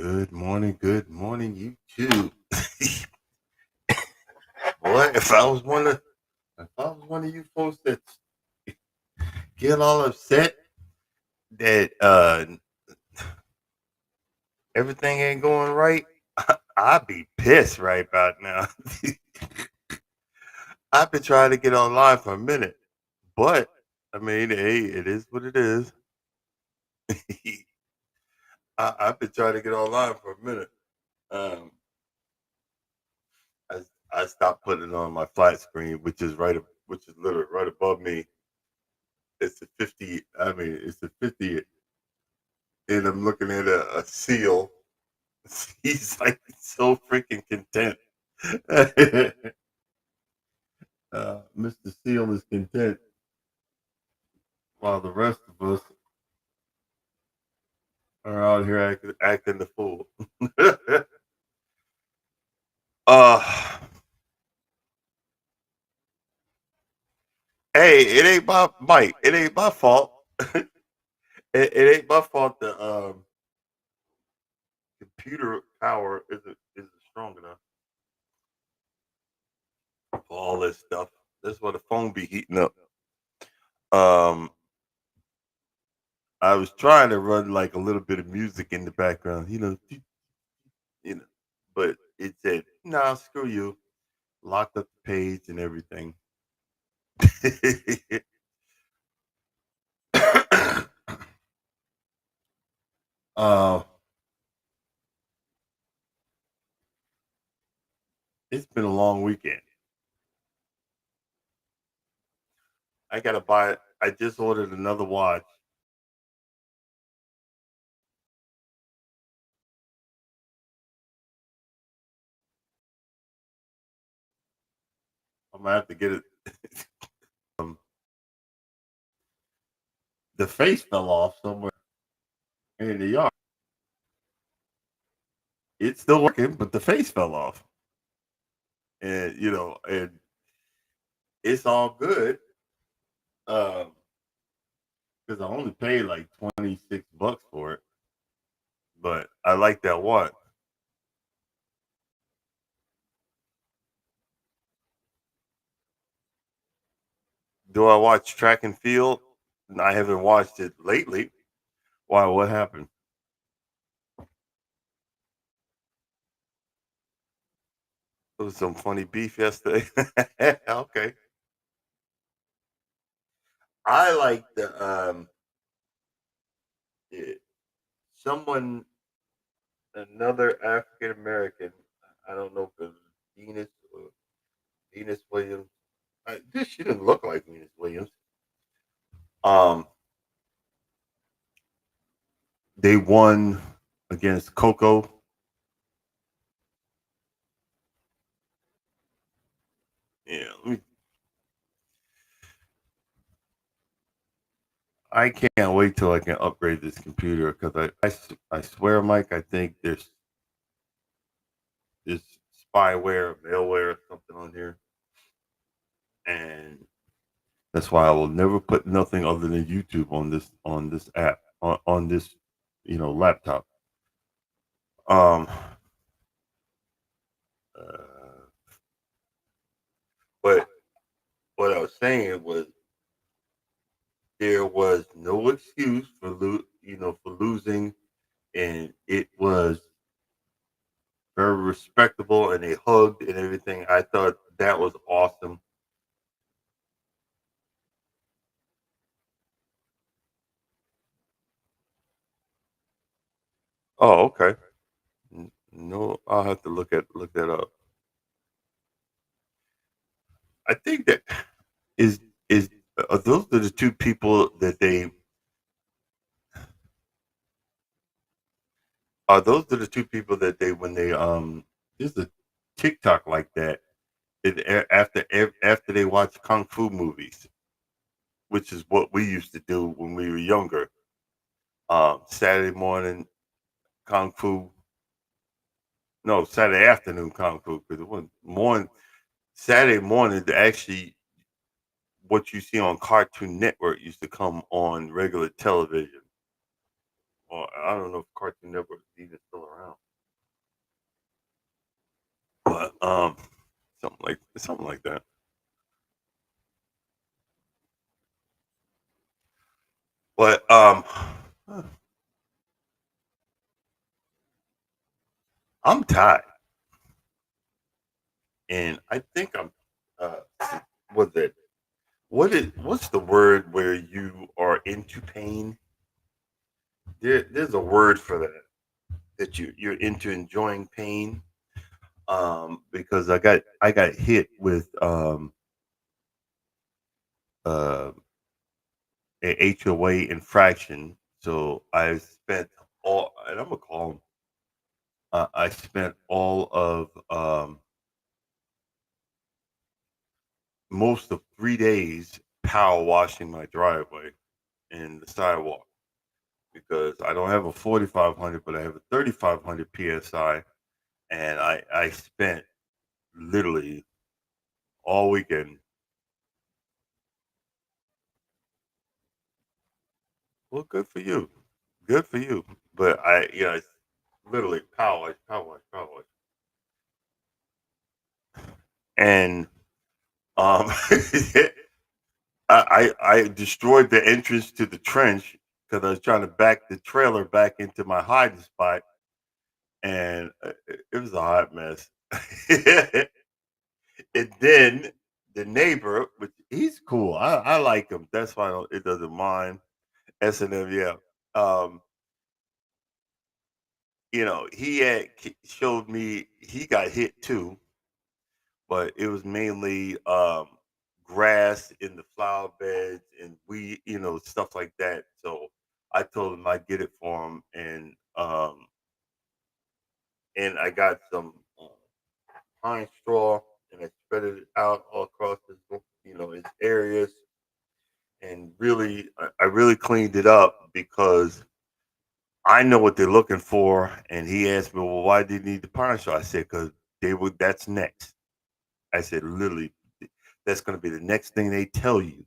Good morning, YouTube. Boy, if I was one of you folks that get all upset that everything ain't going right, I'd be pissed right about now. I've been trying to get online for a minute, but I mean, hey, it is what it is. I've been trying to get online for a minute. Um, I I stopped putting it on my flat screen, which is literally right above me. It's a 50. I mean, it's a 50, and I'm looking at a seal. He's like so freaking content. Mr. Seal is content, while the rest of us are out here acting the fool. uh, hey, it ain't my Mike. It ain't my fault. It ain't my fault. The computer power isn't strong enough for all this stuff. That's why the phone be heating up. Um, I was trying to run like a little bit of music in the background, you know, but it said, "Nah, screw you." Locked up the page and everything. uh, it's been a long weekend. I gotta buy. I just ordered another watch. I'm gonna have to get it. um, the face fell off somewhere in the yard. It's still working, but the face fell off, and it's all good. Um, because I only paid like $26 for it, but I like that watch. Do I watch track and field? I haven't watched it lately. Why? What happened? It was some funny beef yesterday. Okay. I like eh, someone, another African American. I don't know if it was Venus or Venus Williams. She didn't look like Venus Williams. Um, they won against Coco. Yeah, I can't wait till I can upgrade this computer because I swear, Mike, I think there's spyware, malware, or something on here, and that's why I will never put nothing other than YouTube on this app on this laptop. Um, uh, but what I was saying was there was no excuse for for losing, and it was very respectable, and they hugged and everything. I thought that was awesome. Oh, okay. No, I'll have to look that up. I think that is is those are the two people that they are. Those are the two people that they when they there's a TikTok like that. After they watch kung fu movies, which is what we used to do when we were younger. Saturday morning kung fu, no Saturday afternoon kung fu because it was morning. Saturday morning, actually, what you see on Cartoon Network used to come on regular television. or I don't know if Cartoon Network is even still around, but something like that. But I'm tired, and I think I'm. Uh, what's that? What's the word where you are into pain? There's a word for that. That you're into enjoying pain. Because I got hit with uh a HOA infraction, so I spent all, and I'm gonna call them. I spent all of most of 3 days power washing my driveway and the sidewalk because I don't have a 4500, but I have a 3500 psi, and I spent literally all weekend. Well, good for you, good for you. But it's literally power wash, power wash, power wash, and um, I destroyed the entrance to the trench because I was trying to back the trailer back into my hiding spot, and it was a hot mess. And then the neighbor, which he's cool, I like him. That's why it doesn't mind S&M. Yeah, um, he had showed me he got hit too, but it was mainly grass in the flower beds and stuff like that. So I told him I'd get it for him, and I got some pine straw and I spread it out all across his areas, and really I really cleaned it up because I know what they're looking for. And he asked me, well, why did you need the pine straw? I said, because they would. That's next. I said, literally, that's going to be the next thing they tell you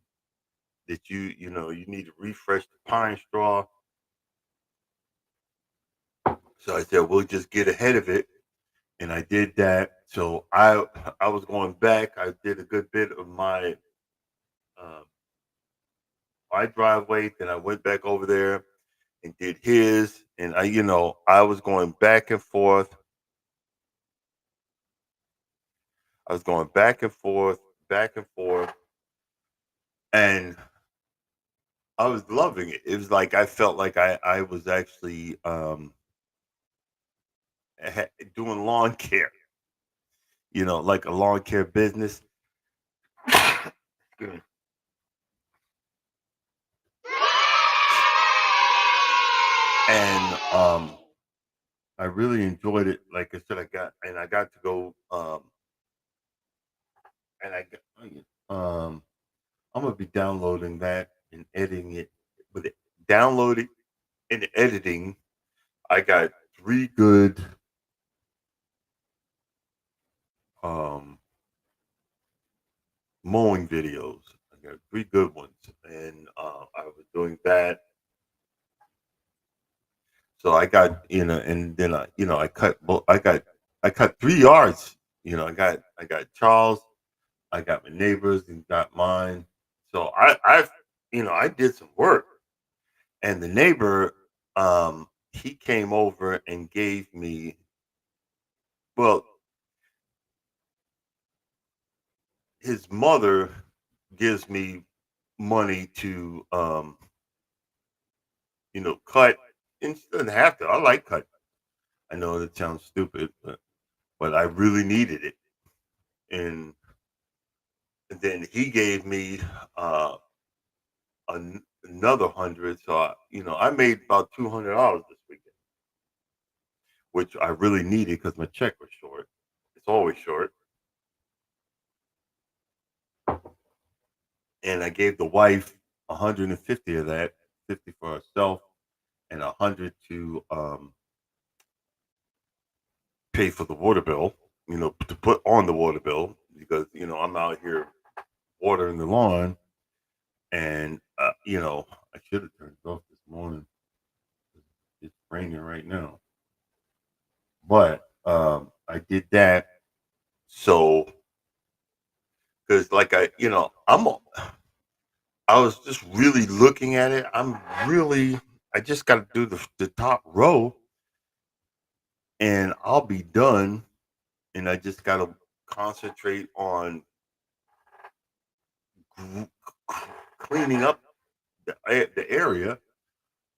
that you need to refresh the pine straw. So I said, we'll just get ahead of it, and I did that. So I was going back. I did a good bit of uh, my driveway. Then I went back over there and did his, and I was going back and forth. I was going back and forth, and I was loving it. It was like I felt like I was actually doing lawn care, like a lawn care business. Excuse me. And I really enjoyed it. Like I said, I got to go and I got I'm gonna be downloading that and editing it. With it downloading and editing, I got three good um mowing videos. I got three good ones, and I was doing that. So I got and then I cut 3 yards. I got Charles, I got my neighbors, and got mine. So I did some work, and the neighbor, he came over and gave me, well, his mother gives me money to cut, and she doesn't have to. I like cut. I know that sounds stupid, but I really needed it, and then he gave me uh another 100. So I made about $200 this weekend, which I really needed because my check was short. It's always short. And I gave the wife 150 of that, 50 for herself, and 100 to pay for the water bill. To put on the water bill because I'm out here watering the lawn, and I should have turned it off this morning. raining right now. But I did that. So because like I was just really looking at it. I just got to do the top row and I'll be done. And I just got to concentrate on cleaning up the area.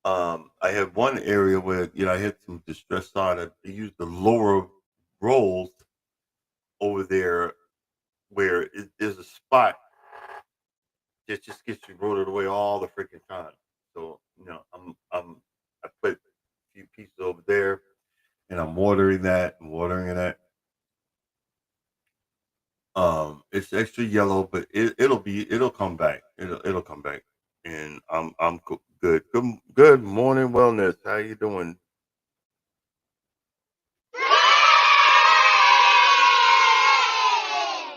I had one area where I had some distress side. I used the lower rolls over there where there's a spot that just gets eroded away all the freaking time. So I put a few pieces over there, and I'm watering that and watering that. It's extra yellow, but it'll come back. It'll come back, and I'm good. Good morning, wellness. How you doing?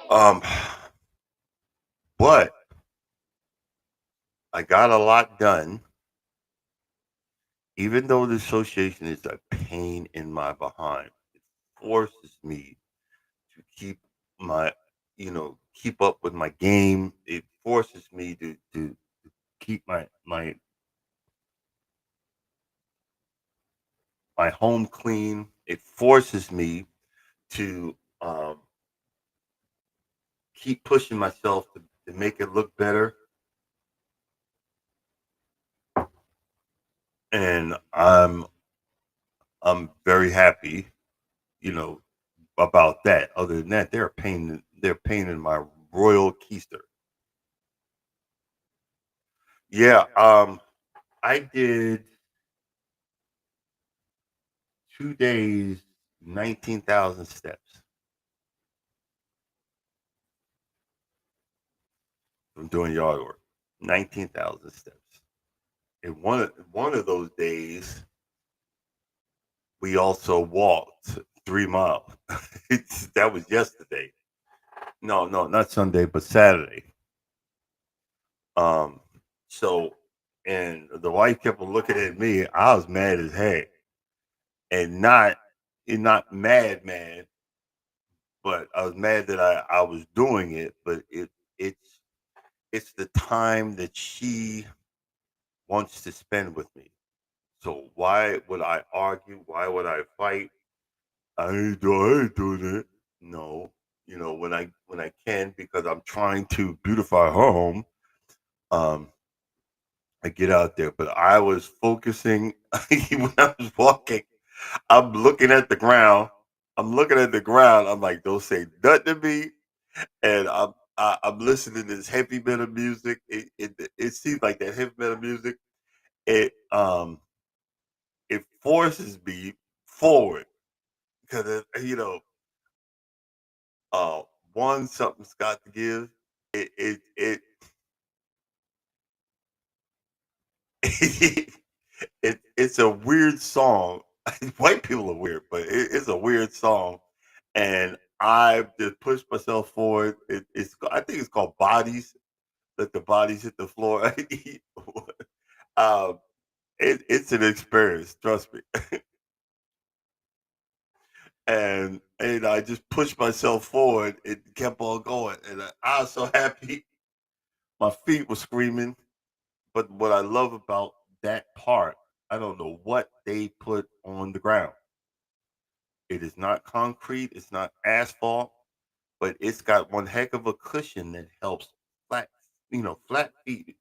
Um, but I got a lot done, even though the association is a pain in my behind. It forces me to my, keep up with my game. It forces me to keep my home clean. It forces me to keep pushing myself to make it look better. And I'm very happy, you know, about that. Other than that, they're pain in my royal keister. Yeah, I did 2 days, 19,000 steps from doing yard work. 19,000 steps. And one of those days, we also walked 3 miles. That was yesterday. No, no, not Sunday, but Saturday. Um, so, and the wife kept looking at me. I was mad as heck, and not mad, but I was mad that I was doing it. But it's it's the time that she wants to spend with me. So why would I argue? Why would I fight? I ain't doing it. No, when I can because I'm trying to beautify her home. Um, I get out there, but I was focusing when I was walking. I'm looking at the ground. I'm looking at the ground. I'm like, don't say nothing to me. And I'm listening to this heavy metal music. It seems like that heavy metal music. It it forces me forward because uh one something's got to give. It it's a weird song. White people are weird, but it's a weird song, and I just pushed myself forward. I think it's called Bodies. Let the bodies hit the floor. um, it's an experience, trust me. And I just pushed myself forward. It kept on going, and I was so happy. My feet were screaming. But what I love about that part, I don't know what they put on the ground. It is not concrete, it's not asphalt, but it's got one heck of a cushion that helps flat, flat feet,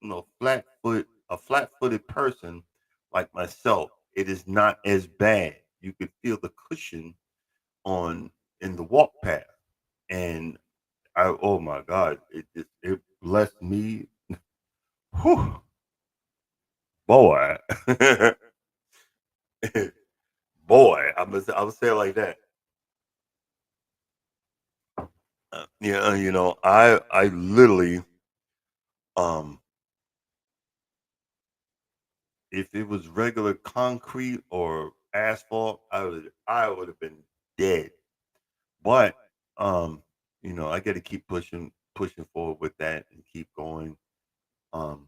a flat-footed person like myself. It is not as bad. You could feel the cushion on in the walk path, and oh my God, it blessed me. Whew, boy. Boy, I would say it like that. Yeah, I literally, um, if it was regular concrete or asphalt, I would have been dead. But I got to keep pushing forward with that and keep going. Um,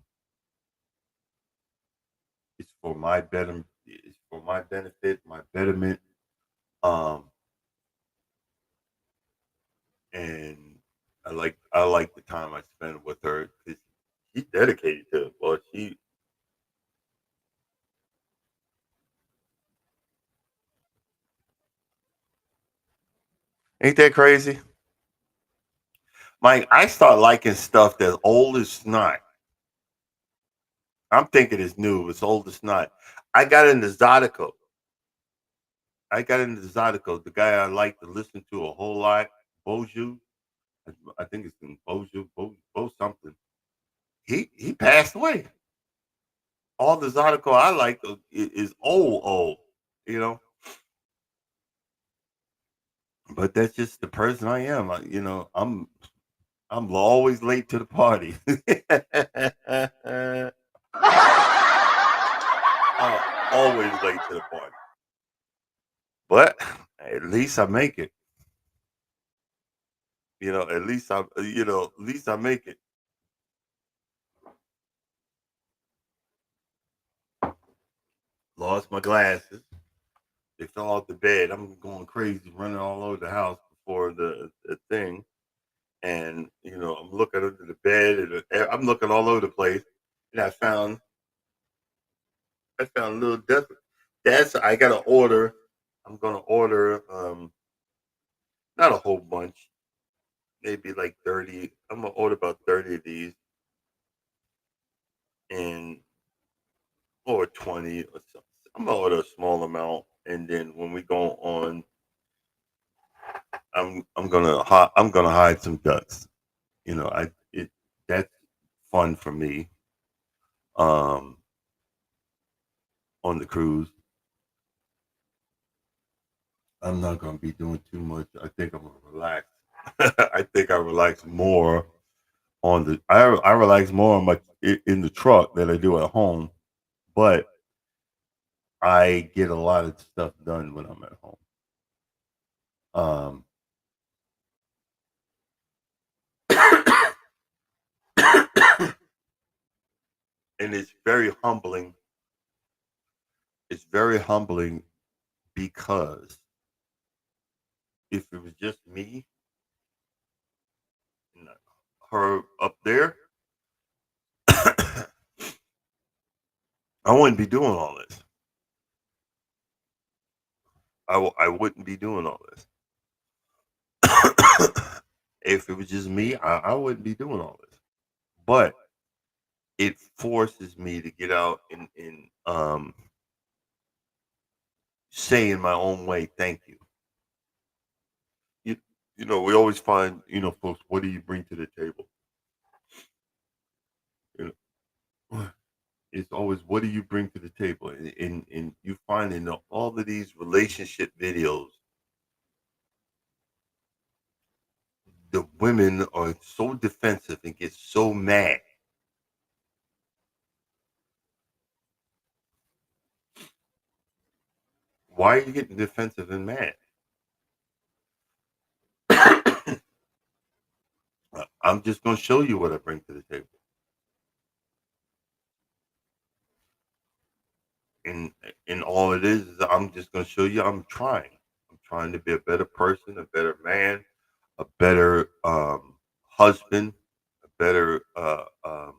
it's for my better. It's for my benefit, my betterment. Um, and I like the time I spend with her because she's dedicated to it. Well, she ain't that crazy. Mike, I start liking stuff that's old as snot. I'm thinking it's new. It's old as snot. I got into Zydeco. The guy I like to listen to a whole lot, Boju. I think it's in Boju, Bo something. He passed away. All the Zydeco I like is old, you know. But that's just the person I am. I'm always late to the party. I'm always late to the party. But at least I make it. At least I make it. Lost my glasses. They fell off the bed. I'm going crazy, running all over the house before the thing. And I'm looking under the bed, and I'm looking all over the place. And I found a little desk. I gotta order. I'm gonna order not a whole bunch, maybe like 30. I'm gonna order about 30 of these, and or 20 or something. I'm gonna order a small amount, and then when we go on, I'm gonna hide some ducks. I it that's fun for me. Um, on the cruise, I'm not gonna be doing too much. I think I'm gonna relax. I think I relax more I relax more on in the truck than I do at home, but I get a lot of stuff done when I'm at home. Um, and it's very humbling. It's very humbling because if it was just me and her up there, I wouldn't be doing all this. I wouldn't be doing all this. If it was just me, I wouldn't be doing all this. But it forces me to get out and say in my own way, thank you. You we always find, folks, what do you bring to the table? You know, it's always what do you bring to the table? And you find in all of these relationship videos, the women are so defensive and get so mad. Why are you getting defensive and mad? I'm just going to show you what I bring to the table. And and all it is I'm just going to show you I'm trying. I'm trying to be a better person, a better man, a better husband, a better what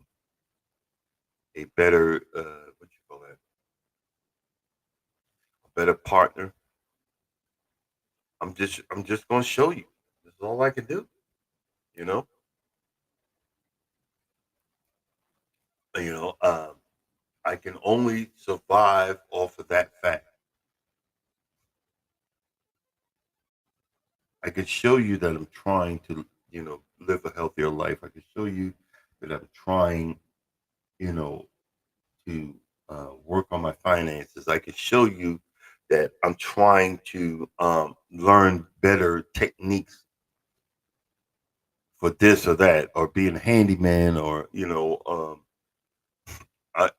you call that, a better partner. I'm just going to show you. This is all I can do. You know, you know. I can only survive off of that fact. I can show you that I'm trying to, live a healthier life. I can show you that I'm trying, you know, to work on my finances. I can show you that I'm trying to learn better techniques for this or that, or being a handyman, or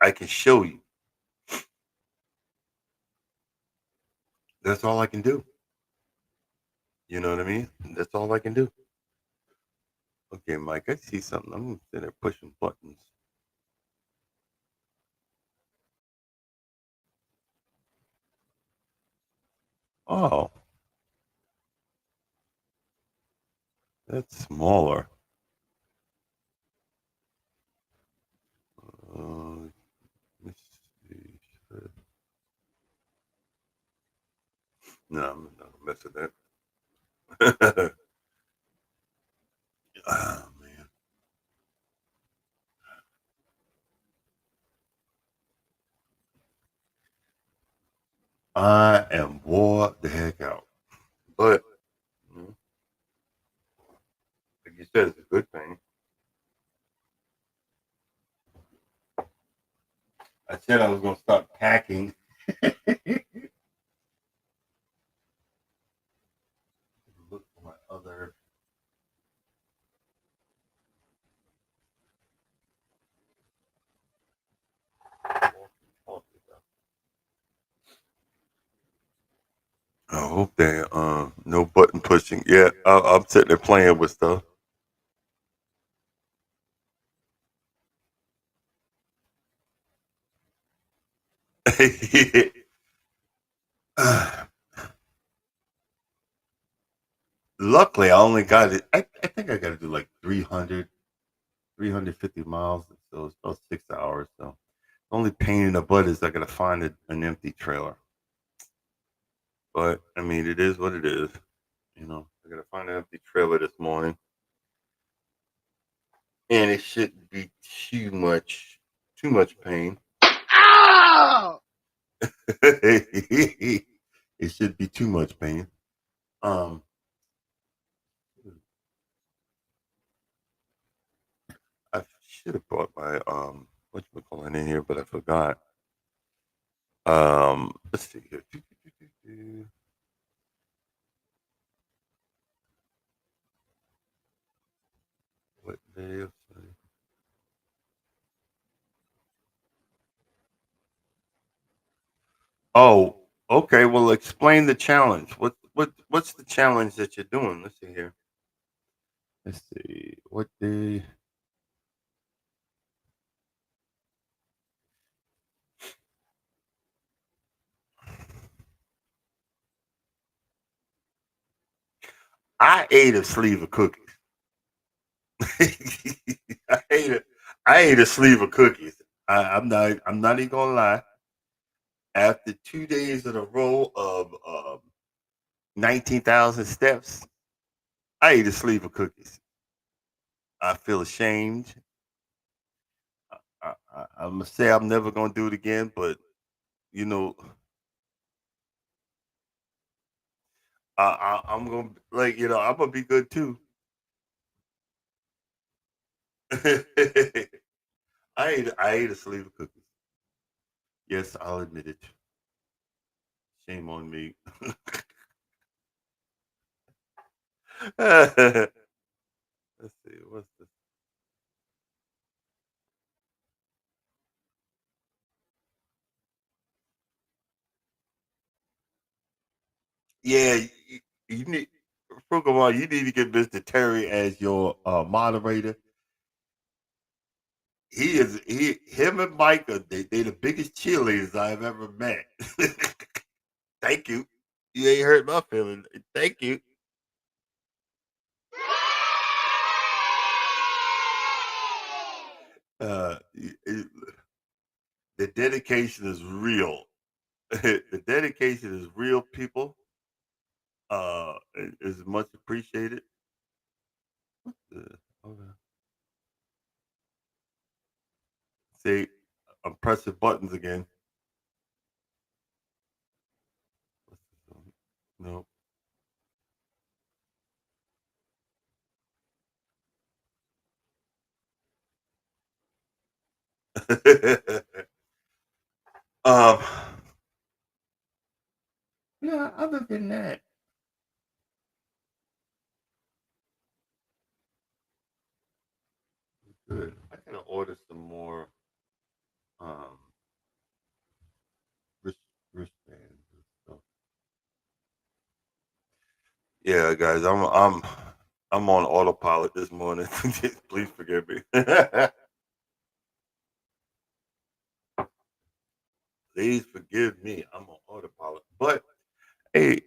I can show you. That's all I can do. You know what I mean? That's all I can do. Okay, Mike, I see something. I'm sitting there pushing buttons. Oh, that's smaller. Uh, let's see. No, I'm not gonna mess with that. Oh man, I am wore the heck out. But like you said, it's a good thing. I said I was gonna start packing. Look for my other. I hope they no button pushing. Yeah, I'm sitting there playing with stuff. Luckily, I only got it. I think I got to do like 350 miles. So it's about 6 hours. So only pain in the butt is I got to find an empty trailer. But I mean, it is what it is. I got to find an empty trailer this morning, and it shouldn't be too much pain. Ow! It should be too much pain. Um, I should have brought my what you call it in here, but I forgot. Let's see here. What day of Oh, okay. Well, explain the challenge. What's the challenge that you're doing? Let's see here. Let's see. What day? I ate a sleeve of cookies. I ate a, I ate a sleeve of cookies. I'm not even gonna lie. After 2 days in a row of 19,000 steps, I ate a sleeve of cookies. I feel ashamed. I'm gonna say I'm never gonna do it again, but you know, I'm gonna I'm gonna be good too. I ate a sleeve of cookies. Yes, I'll admit it. Shame on me. Let's see. What's the Yeah, you need Pokemon. You need to get Mr. Terry as your moderator. Him and Micah. They the biggest cheerleaders I've ever met. Thank you. You ain't hurt my feelings. Thank you. The dedication is real. The dedication is real, people. Is much appreciated. Okay. See, I'm pressing buttons again. No. um. Yeah. Other than that, good. I gotta order some more um wrist, wristbands and stuff. Yeah, guys, I'm on autopilot this morning. Please forgive me. Please forgive me. I'm on autopilot. But Hey,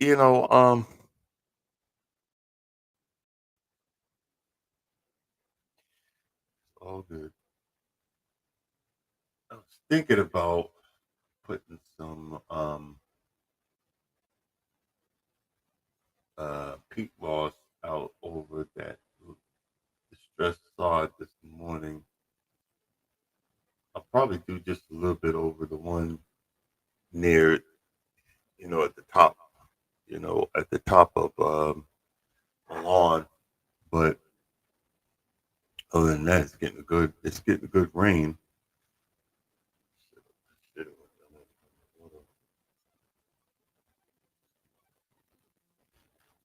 all good. I was thinking about putting some peat moss out over that distressed sod this morning. I'll probably do just a little bit over the one near, at the top, at the top of the lawn. But other than that, it's getting a good rain.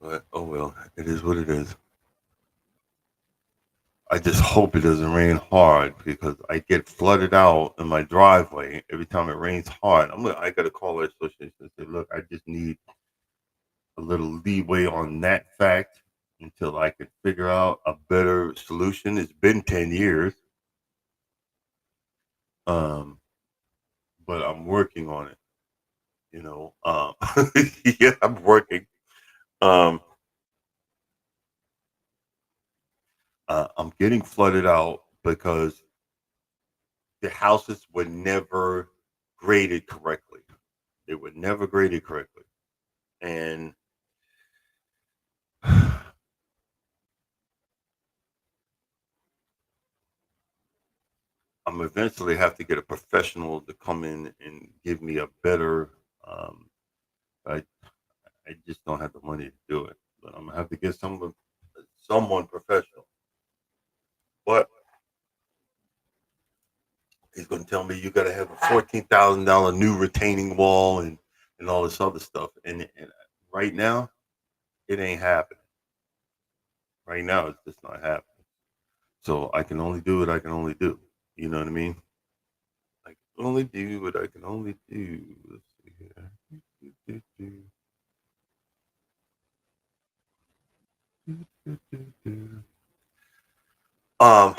But oh well, it is what it is. I just hope it doesn't rain hard because I get flooded out in my driveway every time it rains hard. I gotta call the association and say, look, I just need a little leeway on that fact until I can figure out a better solution. It's been 10 years, um, but I'm working on it. Yeah, I'm working. Um, I'm getting flooded out because the houses were never graded correctly. They were never graded correctly, and I'm eventually have to get a professional to come in and give me a better. Um, I I just don't have the money to do it, but I'm gonna have to get someone professional. But he's gonna tell me you got to have a $14,000 new retaining wall and all this other stuff, and right now it ain't happening. Right now it's just not happening. So I can only do what I can only do. You know what I mean? I can only do what I can only do. Let's see here. Do, do, do, do, do, do. Um,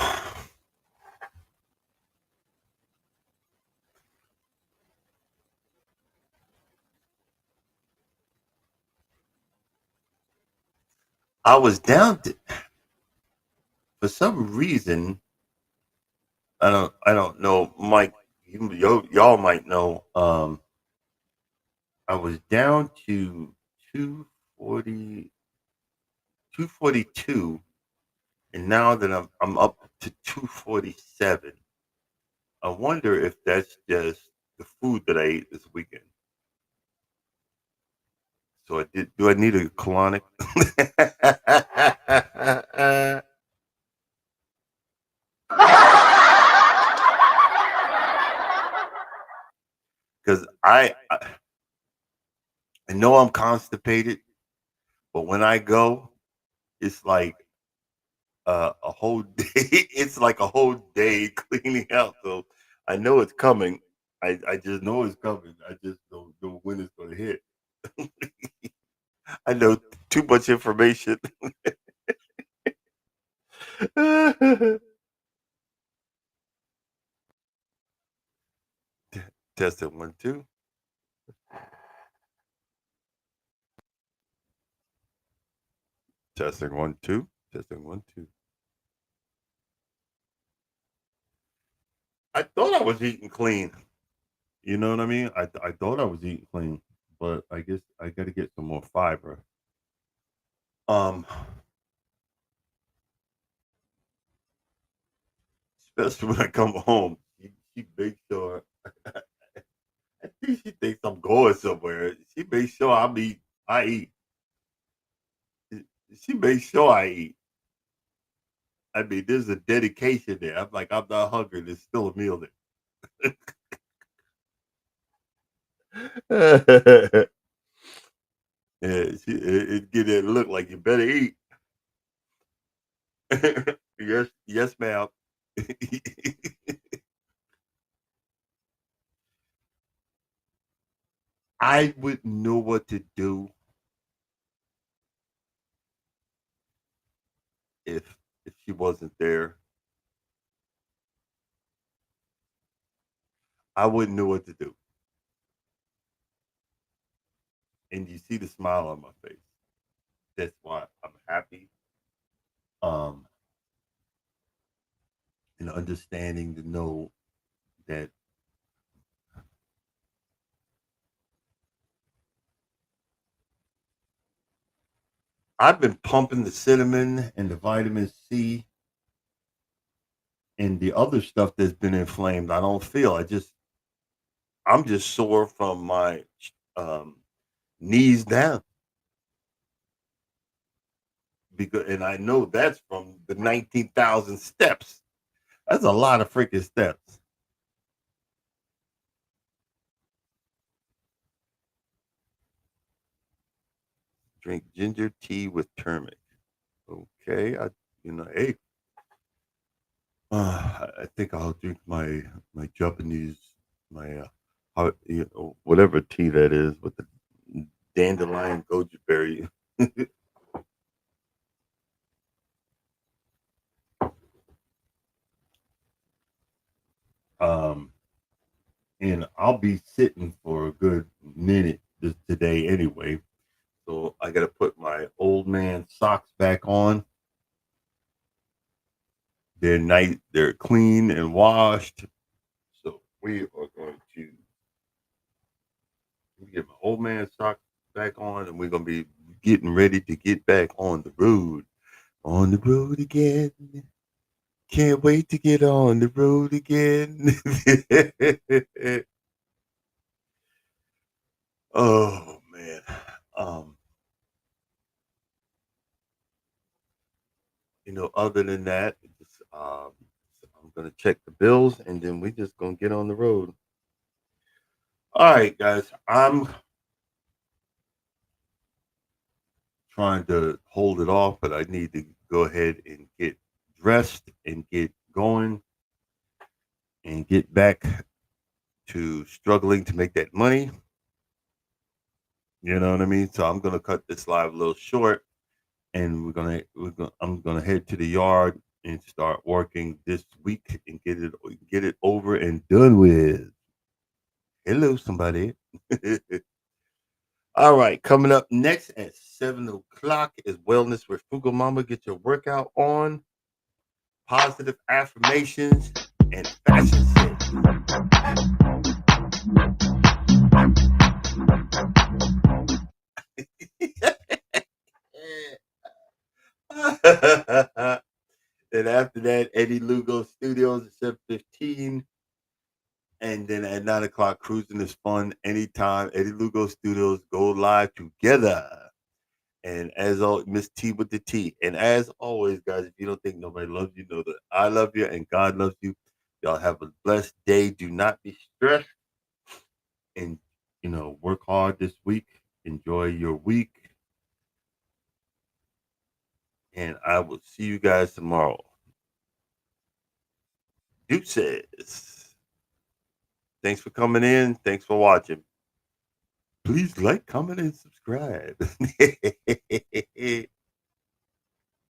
I was down to, for some reason. I don't know, Mike. Y'all might know. I was down to 240, 242, and now that I'm up to 247. I wonder if that's just the food that I ate this weekend. So I did. Do I need a colonic? Because I know I'm constipated, but when I go, it's like a whole day. It's like a whole day cleaning out. So I know it's coming. I just know it's coming. I just don't know when it's going to hit. I know too much information. Testing 1 2. Testing 1 2. Testing 1 2. I thought I was eating clean. You know what I mean? I thought I was eating clean, but I guess I got to get some more fiber. Um, Especially when I come home, she makes sure. I think she thinks I'm going somewhere. She makes sure I eat. She makes sure I eat. I mean, there's a dedication there. I'm like, I'm not hungry. There's still a meal there. Yeah, it get that look like you better eat. Yes, yes, ma'am. I wouldn't know what to do if she wasn't there. I wouldn't know what to do. and you see the smile on my face. That's why I'm happy. Um, and understanding to know that I've been pumping the cinnamon and the vitamin C and the other stuff that's been inflamed. I don't feel. I'm just sore from my um, knees down because, and I know that's from the 19,000 steps. That's a lot of freaking steps. Drink ginger tea with turmeric. Okay, hey, I think I'll drink my Japanese, my whatever tea that is with the dandelion goji berry. um, and I'll be sitting for a good minute today anyway. So I got to put my old man socks back on. They're clean and washed. So we are going to get my old man socks back on, and we're gonna be getting ready to get back on the road. On the road again. Can't wait to get on the road again. Oh man. Um, other than that, I'm gonna check the bills and then we just gonna get on the road. All right, guys. I'm trying to hold it off, but I need to go ahead and get dressed and get going and get back to struggling to make that money. You know what I mean? So I'm gonna cut this live a little short, and I'm gonna head to the yard and start working this week and get it over and done with. Hello, somebody. All right, coming up next at 7 o'clock is Wellness with Frugal Mama. Get your workout on, positive affirmations, and fashion sense. Then after that, Eddie Lugo Studios at 7:15. And then at 9 o'clock, cruising is fun anytime. Eddie Lugo Studios go live together. And as always, Miss T with the T. And as always, guys, if you don't think nobody loves you, know that I love you and God loves you. Y'all have a blessed day. Do not be stressed. And work hard this week. Enjoy your week. And I will see you guys tomorrow. Deuces. Thanks for coming in. Thanks for watching. Please like, comment, and subscribe.